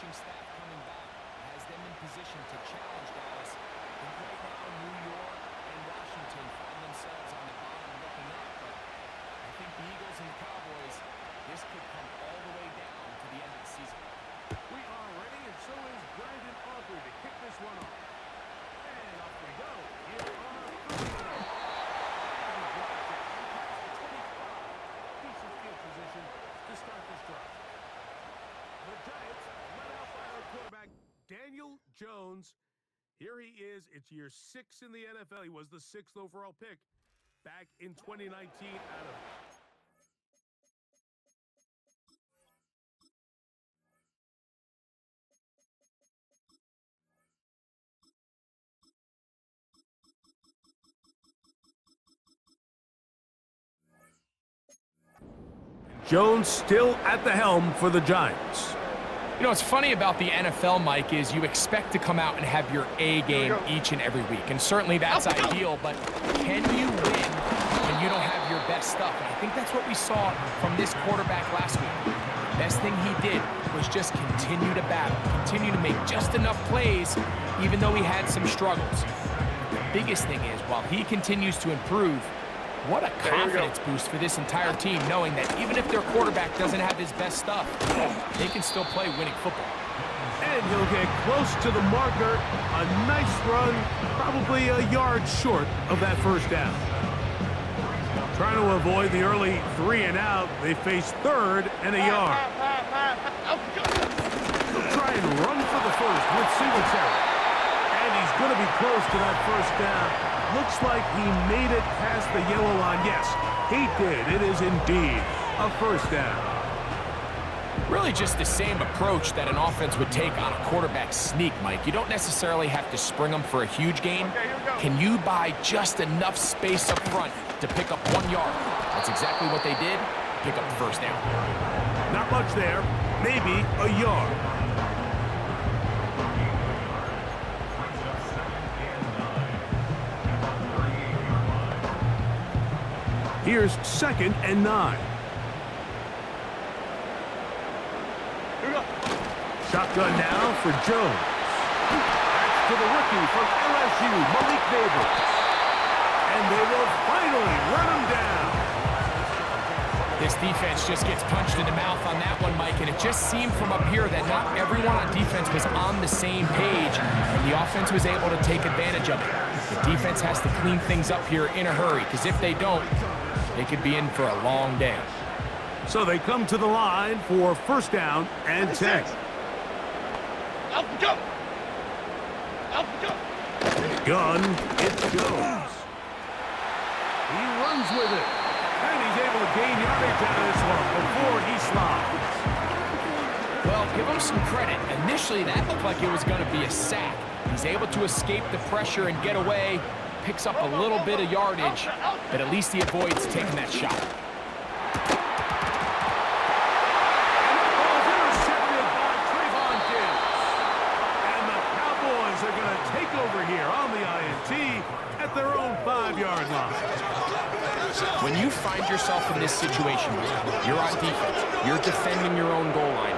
coaching staff coming back has them in position to challenge Dallas. And right now, New York and Washington find themselves on the bottom looking up. But I think the Eagles and the Cowboys, this could come all the way down to the end of the season. We are ready, and so is Brandon Aubrey to kick this one off. And off we go. Here are decent field position to start this drive. The Giants led out by our quarterback, Daniel Jones. Here he is. It's year 6 in the NFL. He was the 6th overall pick back in 2019 out of Jones still at the helm for the Giants. You know, what's funny about the NFL, Mike, is you expect to come out and have your A game each and every week. And certainly that's ideal, but can you win when you don't have your best stuff? And I think that's what we saw from this quarterback last week. The best thing he did was just continue to battle, continue to make just enough plays, even though he had some struggles. The biggest thing is, while he continues to improve, what a confidence boost for this entire team, knowing that even if their quarterback doesn't have his best stuff, they can still play winning football. And he'll get close to the marker. A nice run, probably a yard short of that first down. Trying to avoid the early 3 and out, they face 3rd and a yard. They'll try and run for the first with Singletary. And he's going to be close to that first down. Looks like he made it past the yellow line. Yes, he did. It is indeed a first down. Really just the same approach that an offense would take on a quarterback sneak, Mike. You don't necessarily have to spring them for a huge gain. Can you buy just enough space up front to pick up 1 yard? That's exactly what they did. Pick up the first down. Not much there. Maybe a yard. Here's 2nd and 9. Shotgun now for Jones. That's to the rookie from LSU, Malik Neighbors. And they will finally run him down. This defense just gets punched in the mouth on that one, Mike, and it just seemed from up here that not everyone on defense was on the same page, and the offense was able to take advantage of it. The defense has to clean things up here in a hurry, because if they don't, they could be in for a long day. So they come to the line for 1st down and 10. Gun, it goes. He runs with it. And he's able to gain yardage out of this one before he slides. Well, give him some credit. Initially, that looked like it was going to be a sack. He's able to escape the pressure and get away. Picks up a little bit of yardage, but at least he avoids taking that shot. And that ball's intercepted by Trayvon Diggs. And the Cowboys are going to take over here on the INT at their own 5-yard line. When you find yourself in this situation, you're on defense, you're defending your own goal line,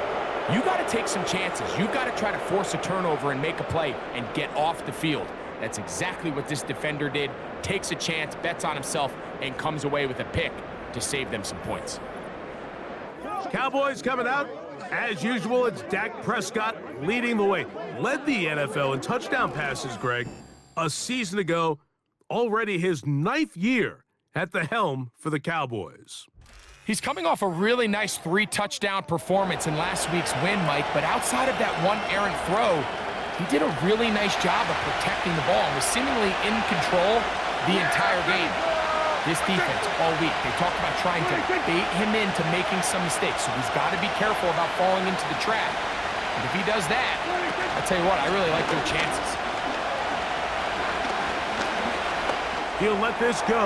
you got to take some chances. You got to try to force a turnover and make a play and get off the field. That's exactly what this defender did. Takes a chance, bets on himself, and comes away with a pick to save them some points. Cowboys coming out. As usual, it's Dak Prescott leading the way. Led the NFL in touchdown passes, Greg, a season ago. Already his 9th year at the helm for the Cowboys. He's coming off a really nice 3-touchdown performance in last week's win, Mike, but outside of that one errant throw, he did a really nice job of protecting the ball and was seemingly in control the entire game. This defense all week, they talked about trying to bait him into making some mistakes, so he's got to be careful about falling into the trap. And if he does that, I'll tell you what, I really like their chances. He'll let this go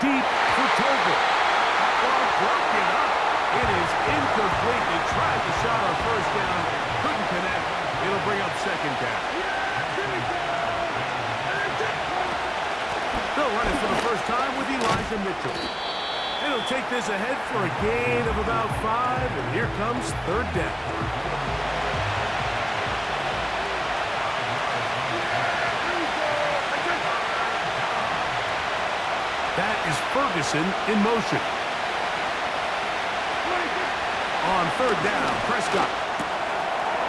deep for Tolbert. Ball broken up. It is incomplete. They tried the shot on 1st down, couldn't connect. It'll bring up 2nd down. They'll run it for the first time with Elijah Mitchell. And he'll take this ahead for a gain of about 5, and here comes 3rd down. Ferguson in motion. On third down, Prescott.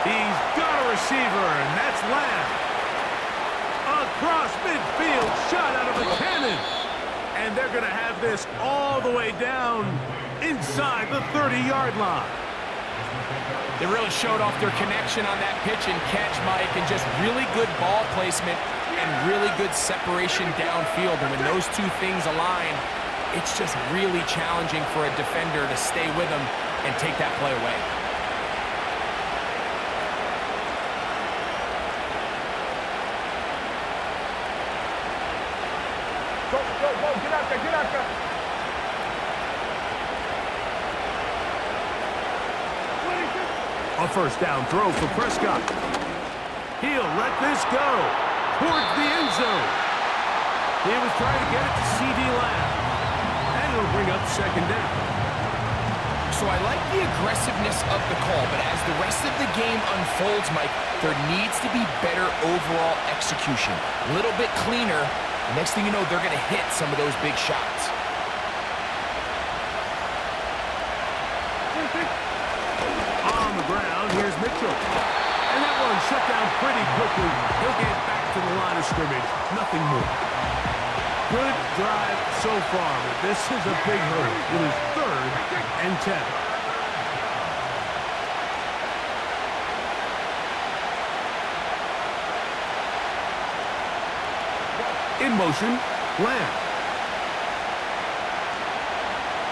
He's got a receiver, and that's Lamb. Across midfield, shot out of a cannon. And they're going to have this all the way down inside the 30-yard line. They really showed off their connection on that pitch and catch, Mike, and just really good ball placement and really good separation downfield. And when those two things align, it's just really challenging for a defender to stay with them and take that play away. Go, get out there, get out there. A first down throw for Prescott. He'll let this go towards the end zone. He was trying to get it to C.D. Lamb. And it'll bring up second down. So I like the aggressiveness of the call, but as the rest of the game unfolds, Mike, there needs to be better overall execution. A little bit cleaner. Next thing you know, they're going to hit some of those big shots. On the ground, here's Mitchell. And that one shut down pretty quickly. He'll get back to the line of scrimmage. Nothing more. Good drive so far, but this is a big hurdle. It is 3rd and 10. In motion, Lamb.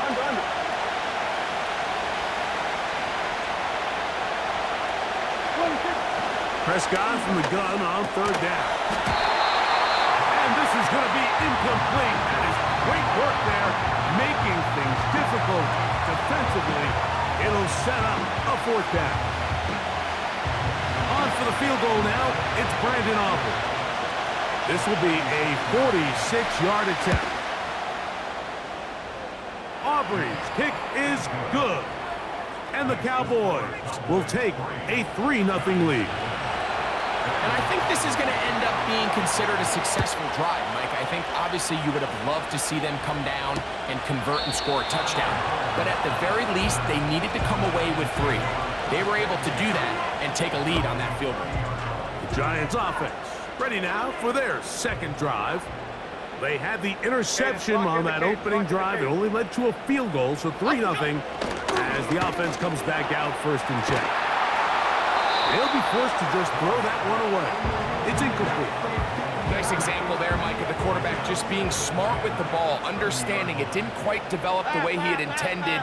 Under. Prescott from the gun on third down. And this is going to be incomplete. That is great work there, making things difficult defensively. It'll set up a 4th down. On for the field goal now, it's Brandon Aubrey. This will be a 46-yard attempt. Aubrey's kick is good. And the Cowboys will take a 3-0 lead. And I think this is going to end up being considered a successful drive, Mike. I think obviously you would have loved to see them come down and convert and score a touchdown. But at the very least, they needed to come away with 3. They were able to do that and take a lead on that field goal. The Giants offense ready now for their second drive. They had the interception on that opening drive. It only led to a field goal, so 3-0 as the offense comes back out 1st and 10. They'll be forced to just throw that one away. It's incomplete. Nice example there, Mike, of the quarterback just being smart with the ball, understanding it didn't quite develop the way he had intended.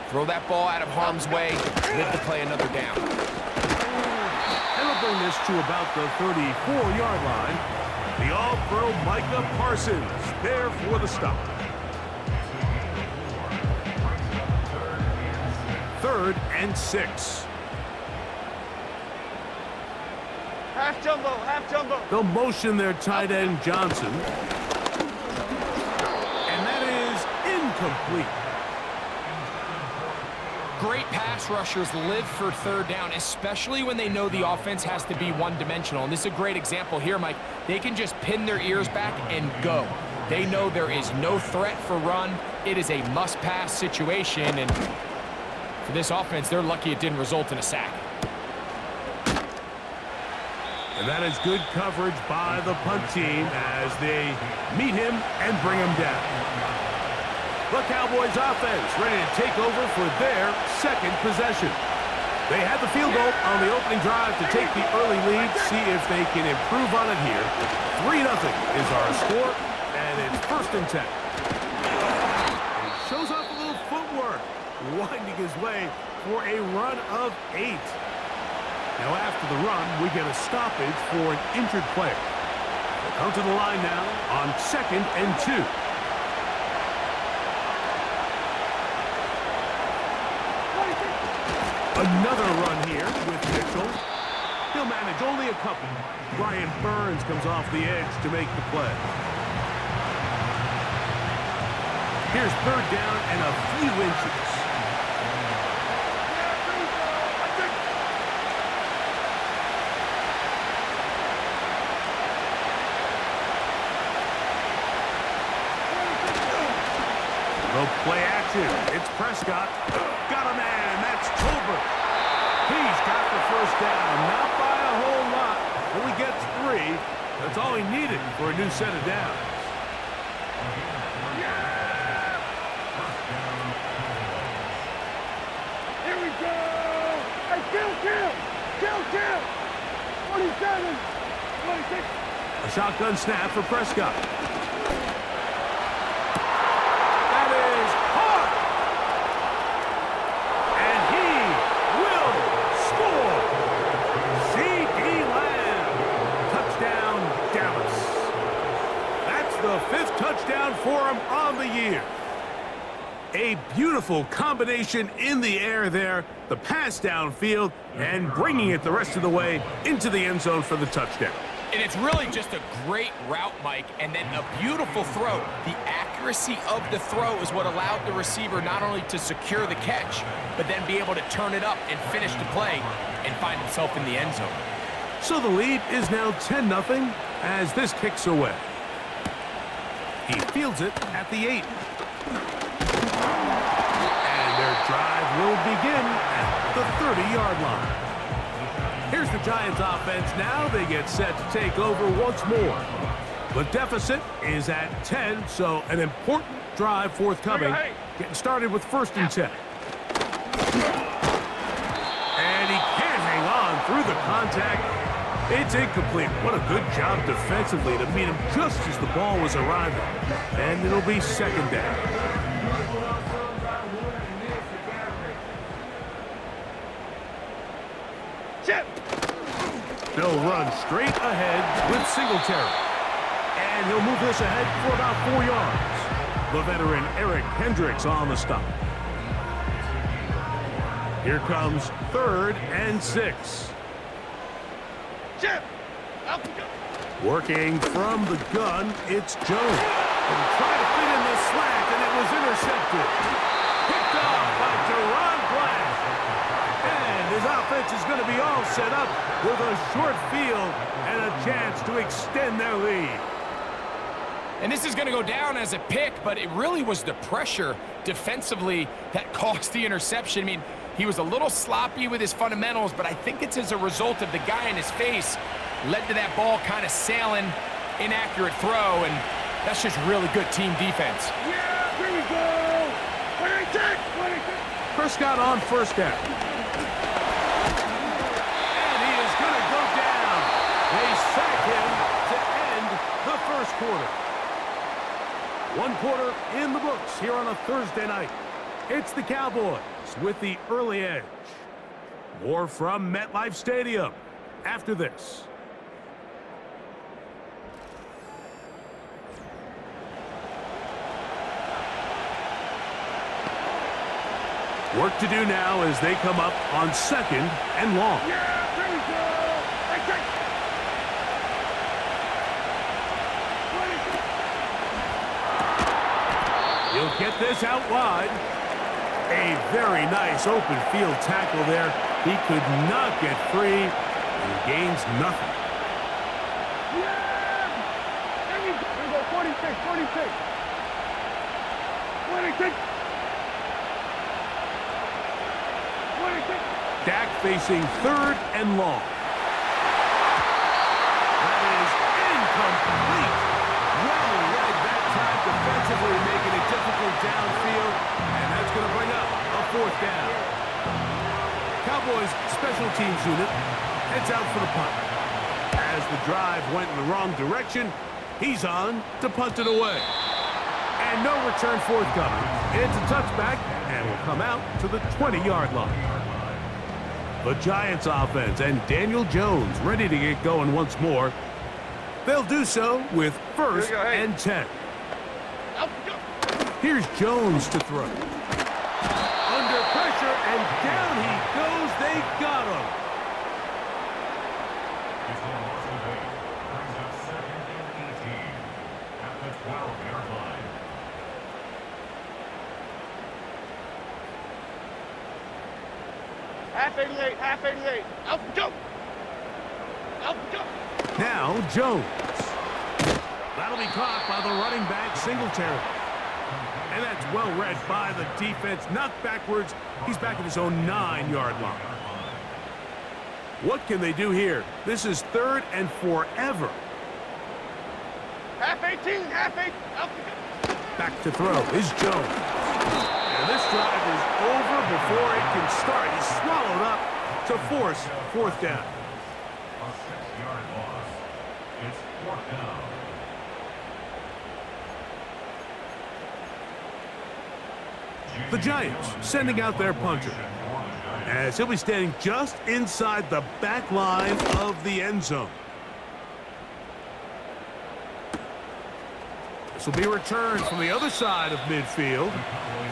Throw that ball out of harm's way, live to play another down. And we'll bring this to about the 34-yard line. The all-pro Micah Parsons there for the stop. 3rd and 6. Half jumbo. They'll motion their tight end Johnson. And that is incomplete. Great pass rushers live for 3rd down, especially when they know the offense has to be one-dimensional. And this is a great example here, Mike. They can just pin their ears back and go. They know there is no threat for run. It is a must-pass situation. And for this offense, they're lucky it didn't result in a sack. And that is good coverage by the punt team as they meet him and bring him down. The Cowboys offense ready to take over for their second possession. They had the field goal on the opening drive to take the early lead. See if they can improve on it here. 3-0 is our score, and it's 1st and 10. And he shows off a little footwork, winding his way for a run of 8. Now after the run, we get a stoppage for an injured player. We'll come to the line now on 2nd and 2. Another run here with Mitchell. He'll manage only a couple. Brian Burns comes off the edge to make the play. Here's 3rd down and a few inches. possession. It's Prescott. Got a man. That's Tolbert. He's got the first down. Not by a whole lot. Only gets 3. That's all he needed for a new set of downs. Here we go! Hey, kill! 27, 26. A shotgun snap for Prescott. That is hard. And he will score. C.D. Lamb. Touchdown, Dallas. That's the 5th touchdown for him on the year. A beautiful combination in the air there, the pass downfield, and bringing it the rest of the way into the end zone for the touchdown. And it's really just a great route, Mike, and then a beautiful throw. The accuracy of the throw is what allowed the receiver not only to secure the catch, but then be able to turn it up and finish the play and find himself in the end zone. So the lead is now 10-0 as this kicks away. He fields it at the 8. And their drive will begin at the 30-yard line. Here's the Giants offense now. They get set to take over once more. The deficit is at 10, so an important drive forthcoming. Getting started with 1st and 10. And he can't hang on through the contact. It's incomplete. What a good job defensively to meet him just as the ball was arriving. And it'll be 2nd down. Chip! They'll run straight ahead with Singletary. And he'll move this ahead for about 4 yards. The veteran Eric Hendricks on the stop. Here comes 3rd and 6. Chip! Up we go! Working from the gun, it's Jones. And trying to fit in the slack, and it was intercepted. Picked off by Deron Black. And his offense is going to be all set up with a short field and a chance to extend their lead. And this is going to go down as a pick, but it really was the pressure defensively that caused the interception. I mean, he was a little sloppy with his fundamentals, but I think it's as a result of the guy in his face led to that ball kind of sailing, inaccurate throw, and that's just really good team defense. Yeah, here we go! 26! Prescott on 1st down. And he is going to go down. They sack him to end the 1st quarter. 1 quarter in the books here on a Thursday night. It's the Cowboys with the early edge. More from MetLife Stadium after this. Work to do now as they come up on 2nd and long. Yeah, here we go! Hey, check! 26! He'll get this out wide. A very nice open field tackle there. He could not get free and gains nothing. Yeah! Here we go, 46! 26! Dak facing 3rd and long. That is incomplete. Well read that time defensively, making it difficult downfield, and that's going to bring up a 4th down. Cowboys special teams unit heads out for the punt. As the drive went in the wrong direction, he's on to punt it away. And no return forthcoming. It's a touchback, and will come out to the 20-yard line. The Giants offense and Daniel Jones ready to get going once more. They'll do so with 1st and 10. Here's Jones to throw. Under pressure, and down he goes. They got him. Half 88, half 88. Out we go! Out we go! Now Jones. That'll be caught by the running back Singletary. And that's well read by the defense. Knocked backwards. He's back at his own 9-yard line. What can they do here? This is 3rd and forever. Half 18, half 8. Back to throw is Jones. And this drive is over before it can start. He's swallowed up to force 4th down. A 6-yard loss. It's 4th down. The Giants sending out their punter, as he'll be standing just inside the back line of the end zone. This will be returned from the other side of midfield,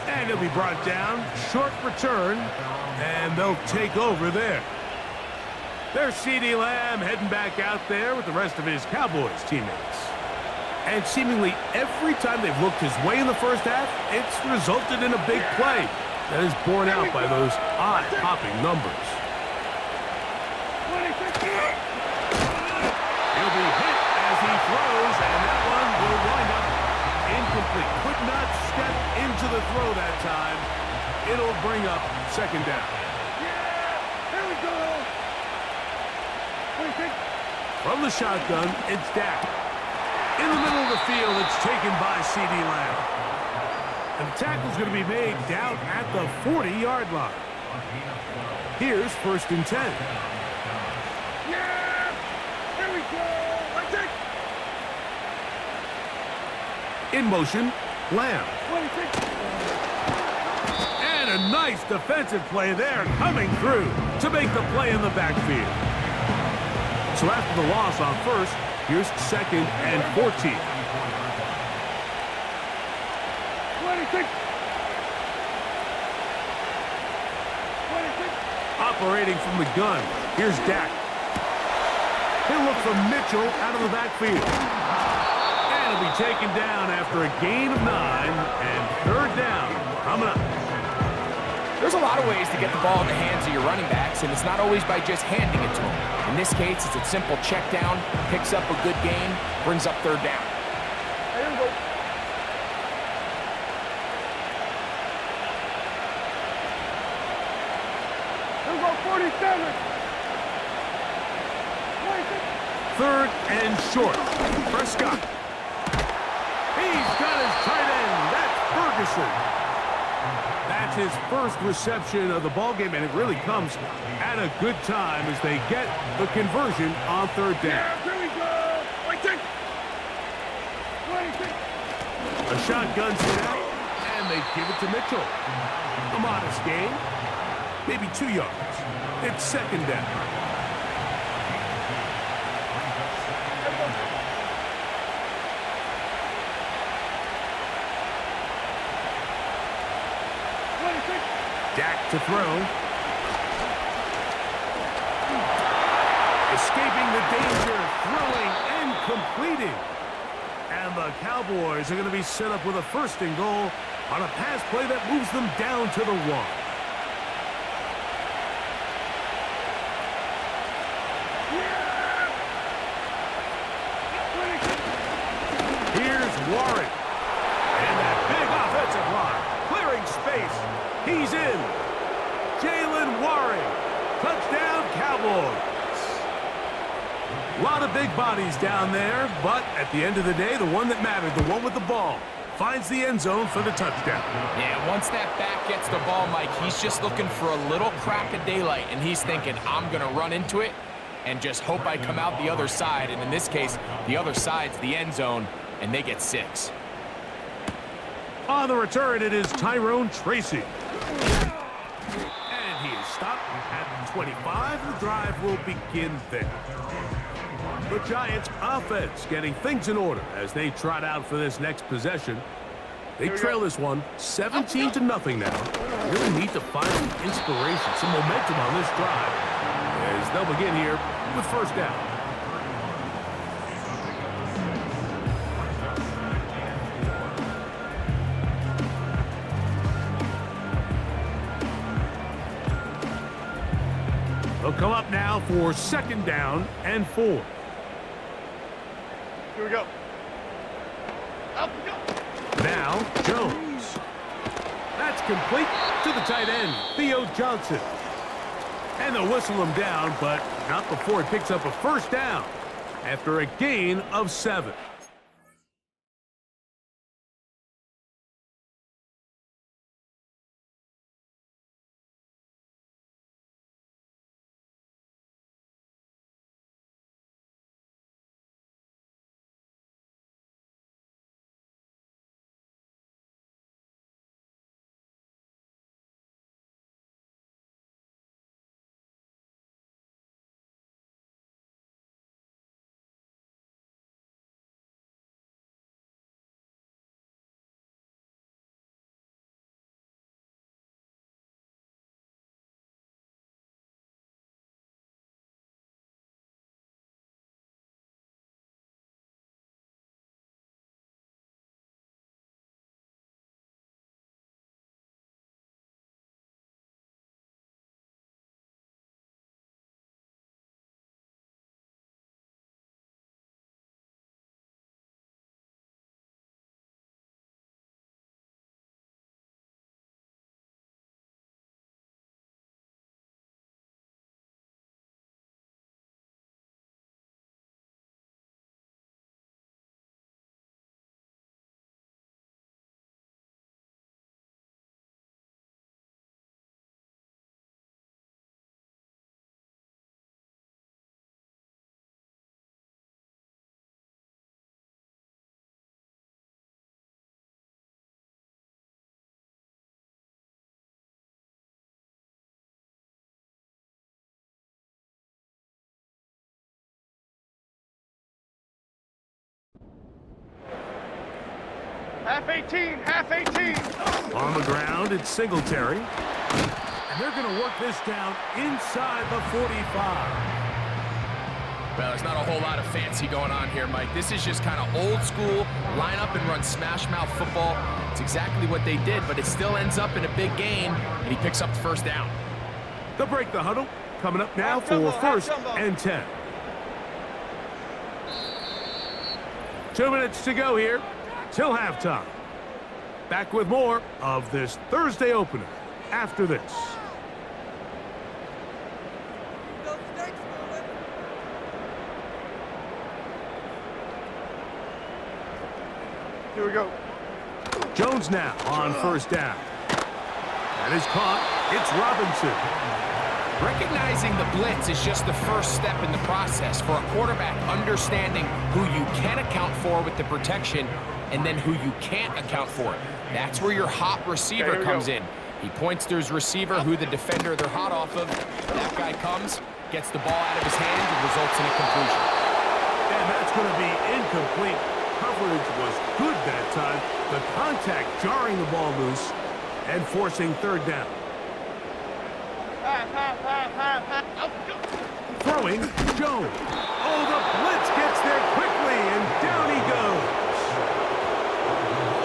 and he'll be brought down. Short return, and they'll take over there. There's CeeDee Lamb heading back out there with the rest of his Cowboys teammates. And seemingly every time they've looked his way in the first half, it's resulted in a big play that is borne out by those eye-popping numbers. He'll be hit as he throws, and that one will wind up incomplete. Could not step into the throw that time. It'll bring up 2nd down. Here we go. From the shotgun, it's Dak. In the middle of the field, it's taken by CeeDee Lamb. And the tackle's going to be made down at the 40-yard line. Here's 1st and 10. Yeah! Here we go! Let's take. In motion, Lamb. And a nice defensive play there coming through to make the play in the backfield. So after the loss on 1st, here's 2nd and 14. 26. Operating from the gun, here's Dak. He'll look for Mitchell out of the backfield. And he'll be taken down after a gain of 9, and 3rd down coming up. There's a lot of ways to get the ball in the hands of your running backs, and it's not always by just handing it to them. In this case, it's a simple check down, picks up a good gain, brings up 3rd down. Here we go. Here we go, 47. 3rd and short. Prescott. He's got his tight end. That's Ferguson. That's his first reception of the ballgame, and it really comes at a good time as they get the conversion on 3rd down. Yeah, here we go. 26. A shotgun set out, and they give it to Mitchell. A modest gain, maybe 2 yards. It's 2nd down. Dak to throw. Escaping the danger, throwing and completing. And the Cowboys are going to be set up with a 1st and goal on a pass play that moves them down to the 1. Here's Warren. And that big offensive line, clearing space. He's in. Jalen Warren. Touchdown, Cowboys. A lot of big bodies down there, but at the end of the day, the one that mattered, the one with the ball, finds the end zone for the touchdown. Yeah, once that back gets the ball, Mike, he's just looking for a little crack of daylight, and he's thinking, I'm going to run into it and just hope I come out the other side. And in this case, the other side's the end zone, and they get 6. On the return, it is Tyrone Tracy. And he is stopped at 25. The drive will begin there. The Giants offense getting things in order as they trot out for this next possession. They trail this one 17-0 now. Really need to find some inspiration, some momentum on this drive as they'll begin here with 1st down. They'll come up now for 2nd down and 4. Here we go. Up we go. Now, Jones. Jones. That's complete to the tight end, Theo Johnson. And they'll whistle him down, but not before he picks up a first down after a gain of 7. Half 18, half 18. On the ground, it's Singletary. And they're going to work this down inside the 45. Well, there's not a whole lot of fancy going on here, Mike. This is just kind of old school, line up and run smash mouth football. It's exactly what they did, but it still ends up in a big gain, and he picks up the first down. They'll break the huddle. Coming up now for first and 10. 2 minutes to go here till halftime. Back with more of this Thursday opener after this. Here we go. Jones now on first down. That is caught. It's Robinson. Recognizing the blitz is just the first step in the process for a quarterback, understanding who you can account for with the protection and then who you can't account for. That's where your hot receiver comes in. He points to his receiver, who the defender they're hot off of. That guy comes, gets the ball out of his hand, and results in a conclusion. And that's going to be incomplete. Coverage was good that time. The contact jarring the ball loose and forcing third down. Throwing, Jones. Oh, the blitz gets there quickly, and down he goes.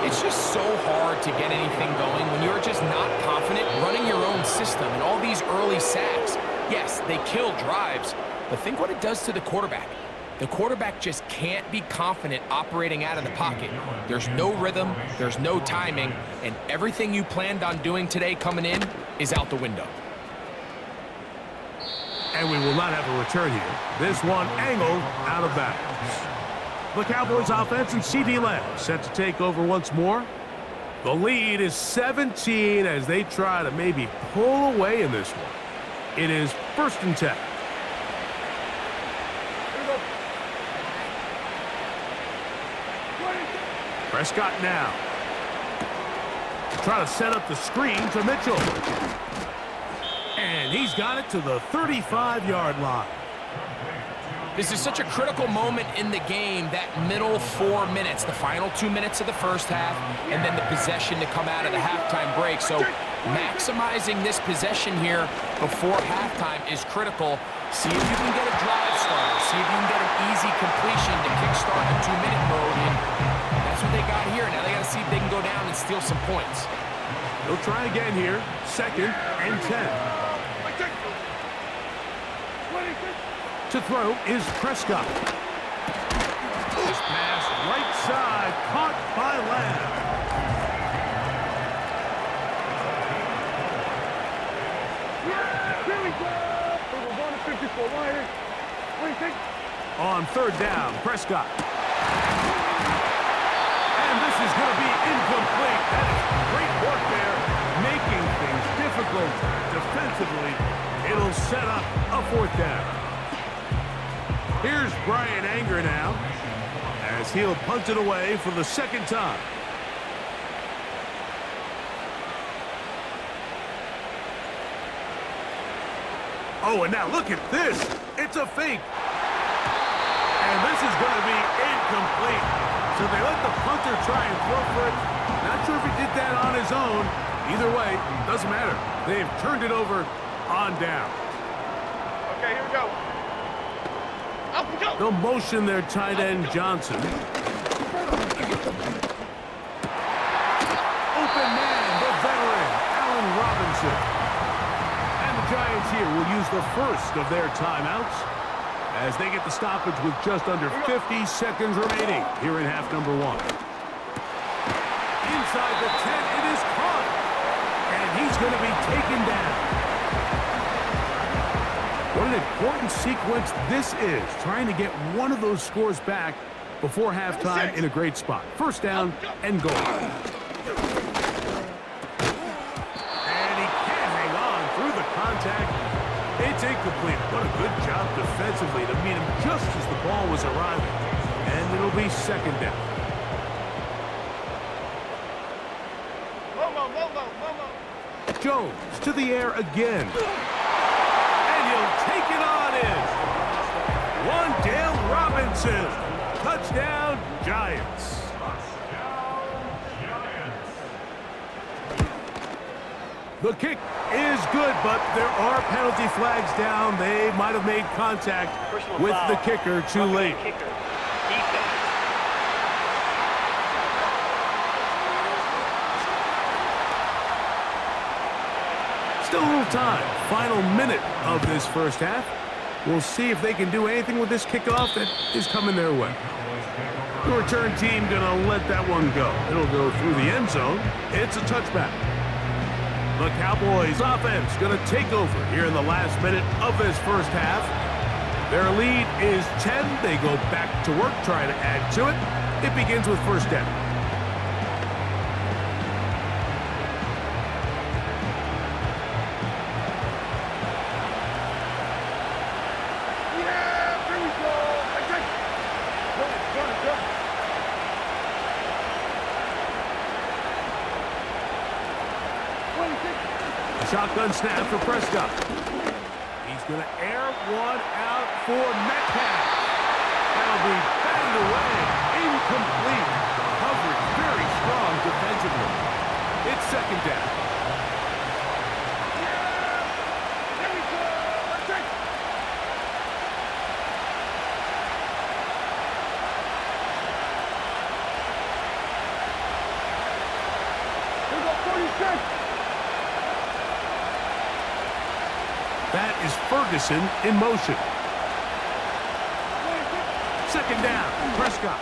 It's just so hard to get anything going when you're just not confident running your own system and all these early sacks. Yes, they kill drives, but think what it does to the quarterback. The quarterback just can't be confident operating out of the pocket. There's no rhythm, there's no timing, and everything you planned on doing today coming in is out the window. And we will not have a return here. This one angled out of bounds. The Cowboys offense and CD Lamb set to take over once more. The lead is 17 as they try to maybe pull away in this one. It is first and 10. Prescott now. Try to set up the screen to Mitchell. And he's got it to the 35-yard line. This is such a critical moment in the game, that middle 4 minutes, the final 2 minutes of the first half, and then the possession to come out of the halftime break. So maximizing this possession here before halftime is critical. See if you can get a drive starter. See if you can get an easy completion to kickstart a 2-minute mode. And that's what they got here. Now they got to see if they can go down and steal some points. They'll try again here. Second and 10. To throw is Prescott. This pass right side, caught by Lamb. On third down, Prescott. And this is going to be incomplete. That is great work there, making things difficult defensively. It'll set up a fourth down. Here's Brian Anger now, as he'll punt it away for the second time. Oh, and now look at this. It's a fake. And this is going to be incomplete. So they let the punter try and throw for it. Not sure if he did that on his own. Either way, doesn't matter. They've turned it over on down. Okay, here we go. Up we go. They'll motion their tight end, Johnson. Open man, the veteran, Allen Robinson. And the Giants here will use the first of their timeouts as they get the stoppage with just under 50 seconds remaining here in half number one. Inside the 10, it is caught. And he's going to be taken down. What an important sequence this is, trying to get one of those scores back before halftime in a great spot. First down and goal. And he can't hang on through the contact. It's incomplete. What a good job defensively to meet him just as the ball was arriving. And it'll be second down. Jones to the air again. And he'll take it on in. One Dale Robinson. Touchdown, Giants. The kick is good, but there are penalty flags down. They might have made contact with the kicker too late. Still a little time. Final minute of this first half. We'll see if they can do anything with this kickoff that is coming their way. The return team going to let that one go. It'll go through the end zone. It's a touchback. The Cowboys offense going to take over here in the last minute of this first half. Their lead is 10. They go back to work, trying to add to it. It begins with first down. Shotgun snap for Prescott. He's going to air one out for Metcalf. That'll be batted away. Incomplete. Coverage very strong defensively. It's second down. There we go. Let's take. Here we go, 46. That is Ferguson in motion. Second down, Prescott.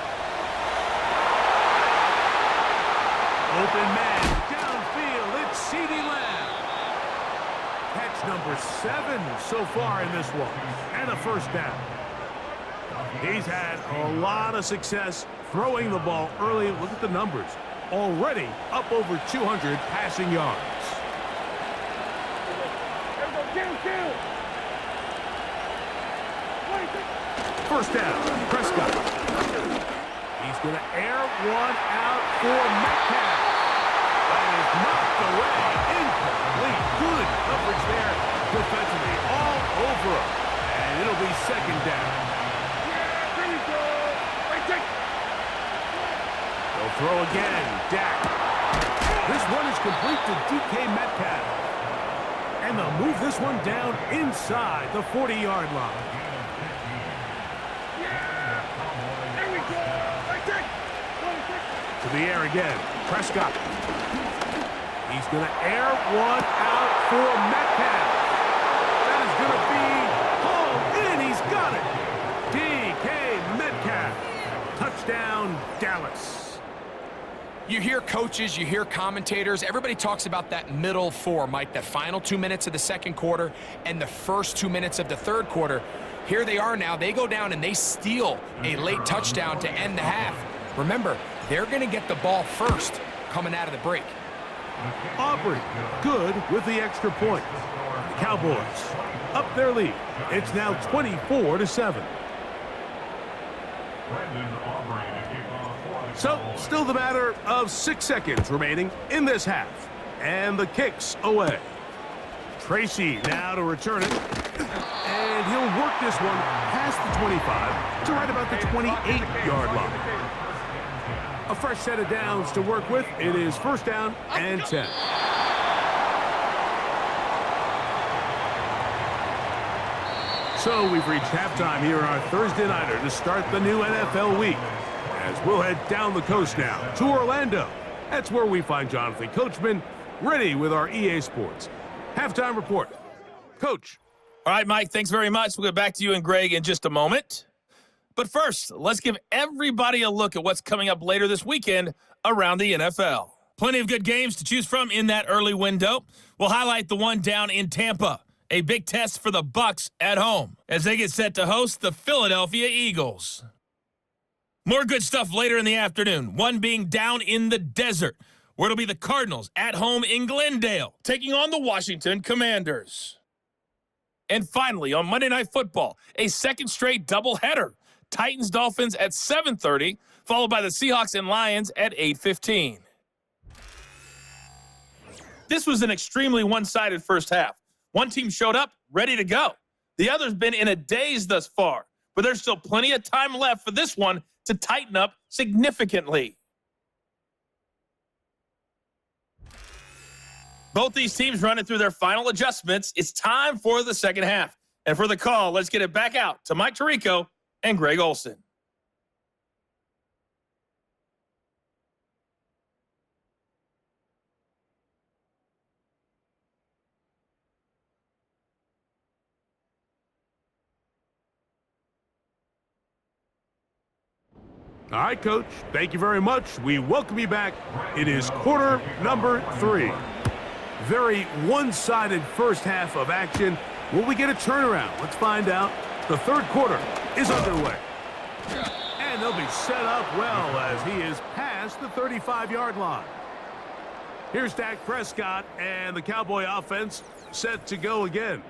Open man, downfield, it's CeeDee Lamb. Catch number 7 so far in this one, and a first down. He's had a lot of success throwing the ball early. Look at the numbers. Already up over 200 passing yards. First down, Prescott. He's going to air one out for Metcalf. That is knocked away. Incomplete. Good coverage there defensively. All over him. And it'll be second down. Yeah, there we go. They'll throw again. Dak. This one is complete to DK Metcalf. And they'll move this one down inside the 40-yard line. To the air again. Prescott. He's going to air one out for Metcalf. That is going to be hauled in. He's got it. DK Metcalf. Touchdown, Dallas. You hear coaches, you hear commentators, everybody talks about that middle four, Mike, the final 2 minutes of the second quarter and the first 2 minutes of the third quarter. Here they are now. They go down and they steal a late touchdown to end the half. Remember, they're going to get the ball first coming out of the break. Aubrey, good with the extra point. The Cowboys up their lead. It's now 24-7. So, still the matter of 6 seconds remaining in this half. And the kick's away. Tracy now to return it. And he'll work this one past the 25 to right about the 28-yard line. A fresh set of downs to work with. It is first down and 10. So we've reached halftime here on our Thursday nighter to start the new NFL week. As we'll head down the coast now to Orlando. That's where we find Jonathan Coachman ready with our EA Sports halftime report. Coach. All right, Mike, thanks very much. We'll get back to you and Greg in just a moment. But first, let's give everybody a look at what's coming up later this weekend around the NFL. Plenty of good games to choose from in that early window. We'll highlight the one down in Tampa, a big test for the Bucs at home as they get set to host the Philadelphia Eagles. More good stuff later in the afternoon, one being down in the desert, where it'll be the Cardinals at home in Glendale, taking on the Washington Commanders. And finally, on Monday Night Football, a second straight doubleheader. Titans-Dolphins at 7:30, followed by the Seahawks and Lions at 8:15. This was an extremely one-sided first half. One team showed up, ready to go. The other's been in a daze thus far, but there's still plenty of time left for this one to tighten up significantly. Both these teams running through their final adjustments. It's time for the second half. And for the call, let's get it back out to Mike Tirico and Greg Olson. All right, Coach. Thank you very much. We welcome you back. It is quarter number 3. Very one-sided first half of action. Will we get a turnaround? Let's find out. The third quarter is underway. And they'll be set up well as he is past the 35-yard line. Here's Dak Prescott and the Cowboy offense set to go again.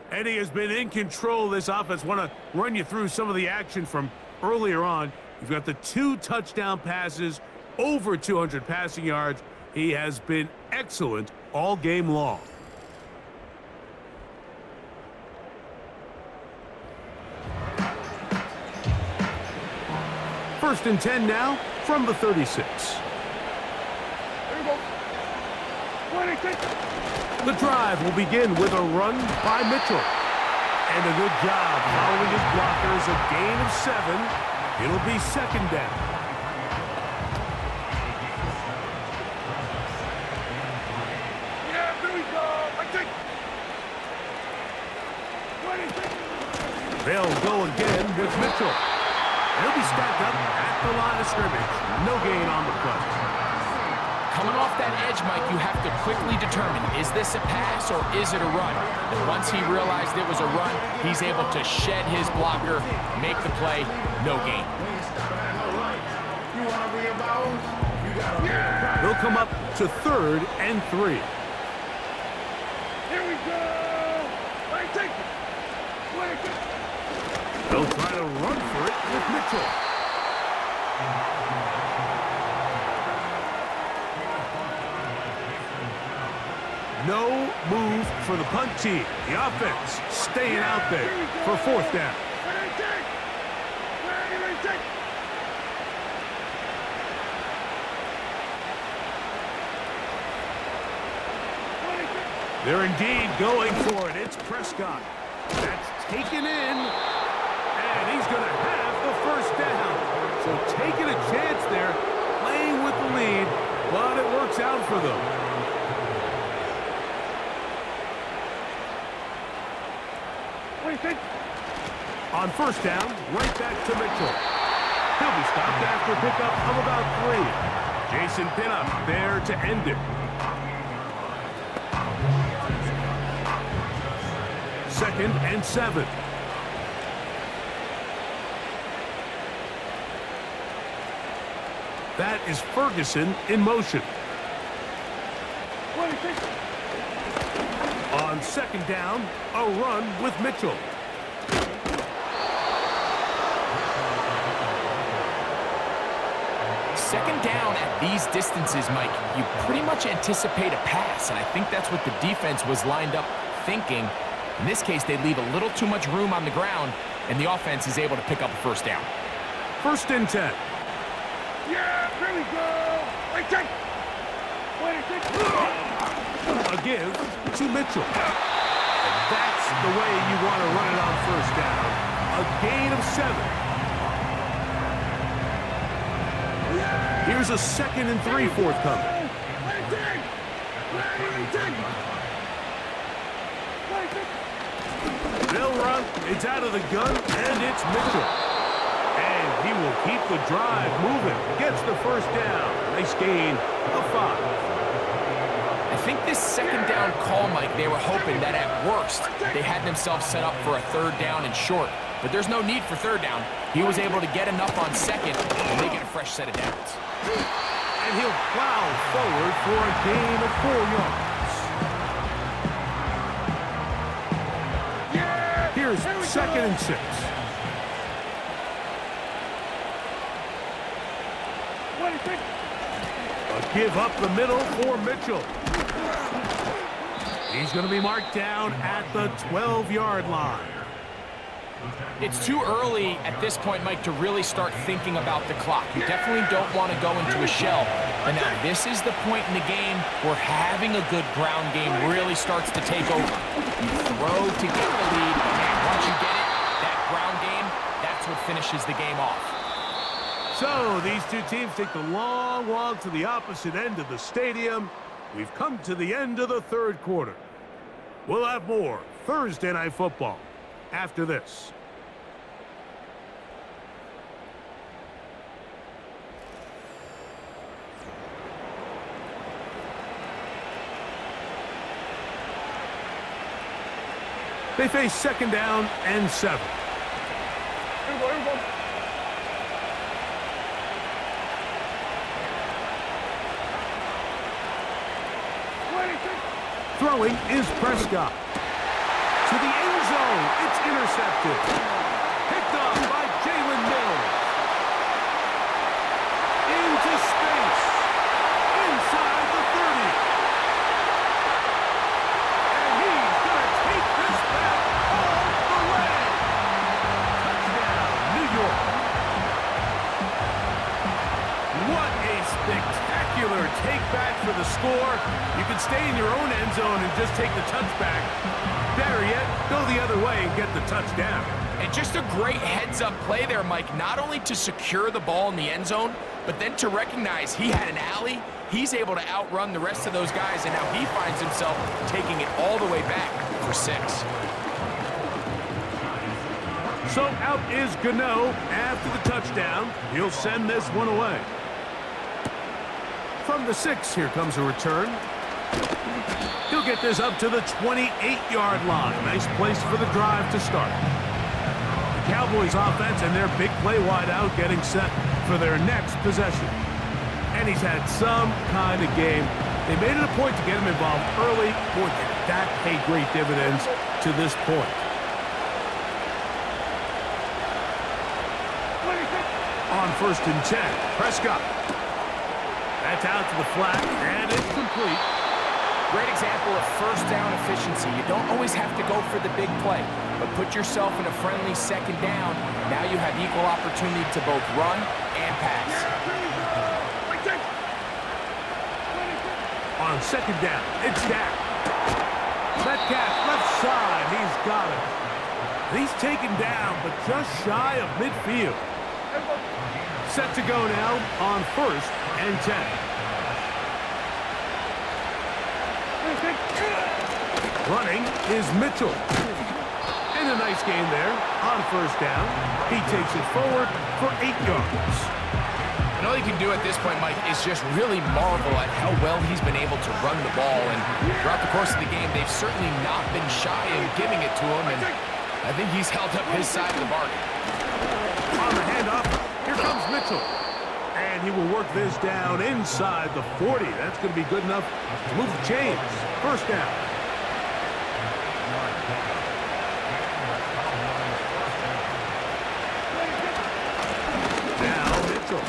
And he has been in control of this offense. Want to run you through some of the action from earlier on. You've got the 2 touchdown passes, over 200 passing yards. He has been excellent all game long. First and 10 now from the 36. There you go. 26. The drive will begin with a run by Mitchell. And a good job following his blockers, a gain of 7. It'll be second down. Yeah, there we go. I take 26. They'll go again with Mitchell. He'll be stacked up at the line of scrimmage. No gain on the play. Coming off that edge, Mike, you have to quickly determine, is this a pass or is it a run? And once he realized it was a run, he's able to shed his blocker, make the play, no gain. They'll come up to third and 3. Here we go. I take it. 26. They'll try to run for it with Mitchell. No move for the punt team. The offense staying out there for fourth down. They're indeed going for it. It's Prescott. That's taken in. And he's going to have the first down. So taking a chance there, playing with the lead, but it works out for them. On first down, right back to Mitchell. He'll be stopped after a pickup of about 3. Jason Pinnock there to end it. 2nd and 7. That is Ferguson in motion. On 2nd down, a run with Mitchell. Second down at these distances, Mike, you pretty much anticipate a pass, and I think that's what the defense was lined up thinking. In this case, they leave a little too much room on the ground, and the offense is able to pick up a first down. 1st and 10. Yeah, here we go. Wait, take. A give to Mitchell. And that's the way you want to run it on 1st down. A gain of 7. Here's a 2nd and 3 forthcoming. They'll run. It's out of the gun, and it's Mitchell. And he will keep the drive moving. Gets the first down. Nice gain of 5. I think this 2nd down call, Mike, they were hoping that at worst they had themselves set up for a 3rd down and short. But there's no need for 3rd down. He was able to get enough on 2nd, and they get a fresh set of downs. And he'll plow forward for a gain of 4 yards. Here's 2nd and 6. A give up the middle for Mitchell. He's going to be marked down at the 12-yard line. It's too early at this point, Mike, to really start thinking about the clock. You definitely don't want to go into a shell. But now this is the point in the game where having a good ground game really starts to take over. You throw to get the lead, and once you get it, that ground game, that's what finishes the game off. So these two teams take the long walk to the opposite end of the stadium. We've come to the end of the 3rd quarter. We'll have more Thursday Night Football after this. They face 2nd down and 7. Here we go. Throwing is Prescott. To the end zone. It's intercepted. Picked off by Jalen Mills. Into space. Inside the 30. And he's going to take this back all the way. Touchdown, New York. What a spectacular take back for the score. You can stay in your own end zone and just take the touchback. Better yet, go the other way and get the touchdown. And just a great heads-up play there, Mike, not only to secure the ball in the end zone, but then to recognize he had an alley. He's able to outrun the rest of those guys, and now he finds himself taking it all the way back for 6. So out is Gano after the touchdown. He'll send this one away. From the 6, here comes a return. He'll get this up to the 28-yard line. Nice place for the drive to start. The Cowboys offense and their big play wideout getting set for their next possession. And he's had some kind of game. They made it a point to get him involved early. Boy, did that pay great dividends to this point. On 1st and 10, Prescott. That's out to the flat, and it's complete. Great example of 1st down efficiency. You don't always have to go for the big play, but put yourself in a friendly 2nd down. Now you have equal opportunity to both run and pass. On 2nd down, it's Dak. Metcalf left side, he's got it. He's taken down, but just shy of midfield. Set to go now on 1st and 10. Running is Mitchell. And a nice gain there on 1st down. He takes it forward for 8 yards. And all you can do at this point, Mike, is just really marvel at how well he's been able to run the ball. And throughout the course of the game, they've certainly not been shy in giving it to him. And I think he's held up his side of the bargain. On the handoff, here comes Mitchell. And he will work this down inside the 40. That's going to be good enough to move the chains. First down. Now Mitchell.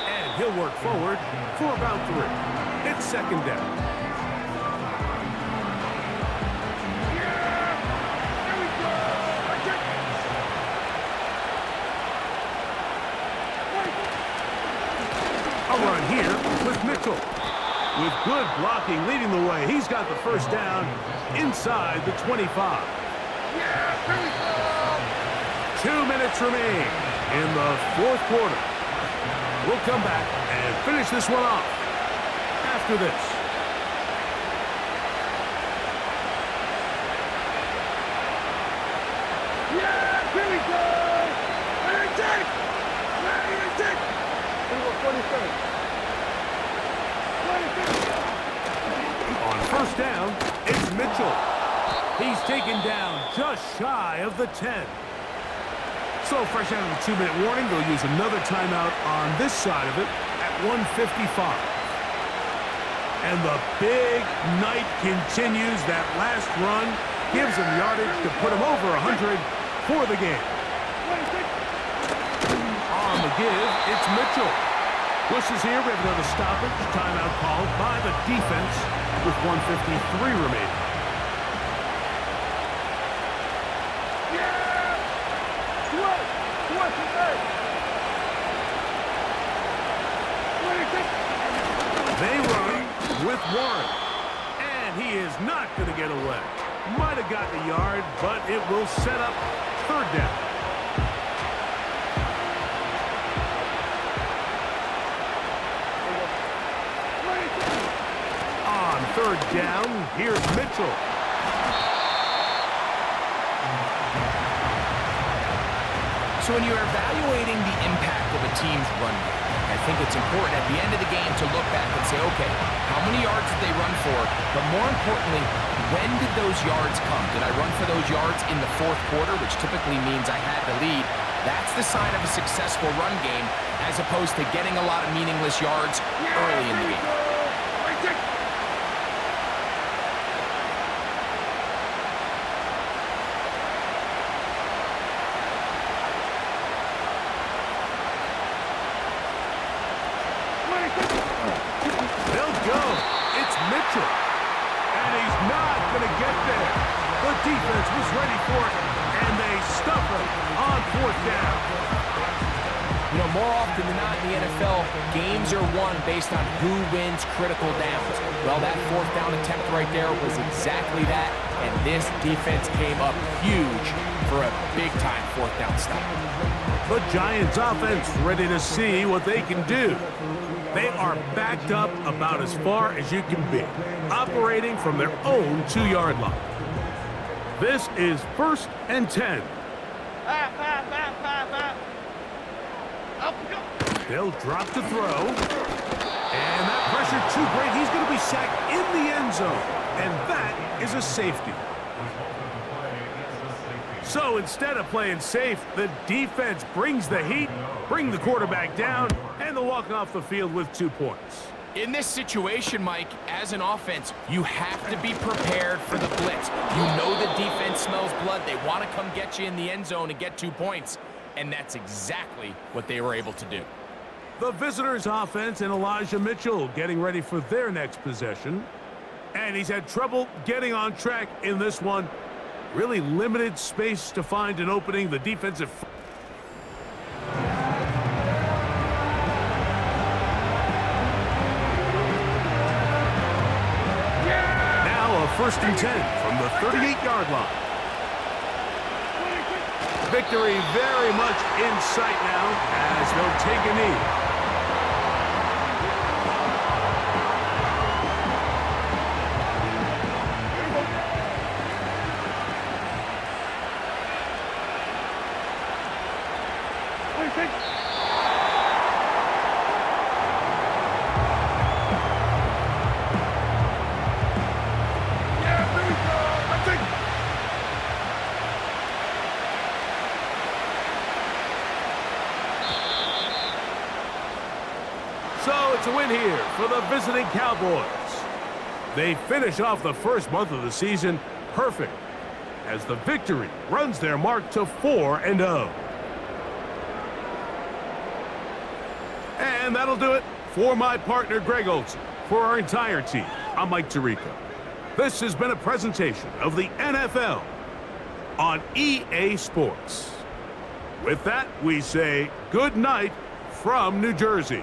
And he'll work forward for about 3. It's second down. Run here with Mitchell. With good blocking leading the way. He's got the first down inside the 25. 2 minutes remain in the fourth quarter. We'll come back and finish this one off after this. Yeah, here we go! Ready to take! Ready to take! 47. On first down, it's Mitchell. He's taken down just shy of the 10. So fresh out of the 2-minute warning, they'll use another timeout on this side of it at 1:55. And the big night continues. That last run gives him yardage to put him over 100 for the game. On the give, it's Mitchell. Whistles here, we have another stoppage. Timeout called by the defense with 1:53 remaining. They run with Warren. And he is not going to get away. Might have got the yard, but it will set up third down. On third down, here's Mitchell. So when you're evaluating the impact of a team's run game, I think it's important at the end of the game to look back and say, okay, how many yards did they run for? But more importantly, when did those yards come? Did I run for those yards in the fourth quarter, which typically means I had the lead? That's the sign of a successful run game, as opposed to getting a lot of meaningless yards early in the game. They'll go. It's Mitchell. And he's not going to get there. The defense was ready for it, and they stuff him on fourth down. You know, more often than not in the NFL, games are won based on who wins critical downs. Well, that fourth down attempt right there was exactly that, and this defense came up huge for a big-time fourth down stop. The Giants offense ready to see what they can do. They are backed up about as far as you can be, operating from their own 2-yard line. This is 1st and 10. They'll drop the throw. And that pressure too great. He's going to be sacked in the end zone. And that is a safety. So instead of playing safe, the defense brings the heat, bring the quarterback down, and they'll walk off the field with 2 points. In this situation, Mike, as an offense, you have to be prepared for the blitz. You know the defense smells blood. They want to come get you in the end zone and get 2 points. And that's exactly what they were able to do. The visitors' offense and Elijah Mitchell getting ready for their next possession. And he's had trouble getting on track in this one. Really limited space to find an opening. The defensive... Now a 1st and 10 from the 38-yard line. Victory very much in sight now as they'll take a knee. So it's a win here for the visiting Cowboys. They finish off the first month of the season perfect, as the victory runs their mark to 4-0. And that'll do it for my partner, Greg Olson. For our entire team, I'm Mike Tirico. This has been a presentation of the NFL on EA Sports. With that, we say good night from New Jersey.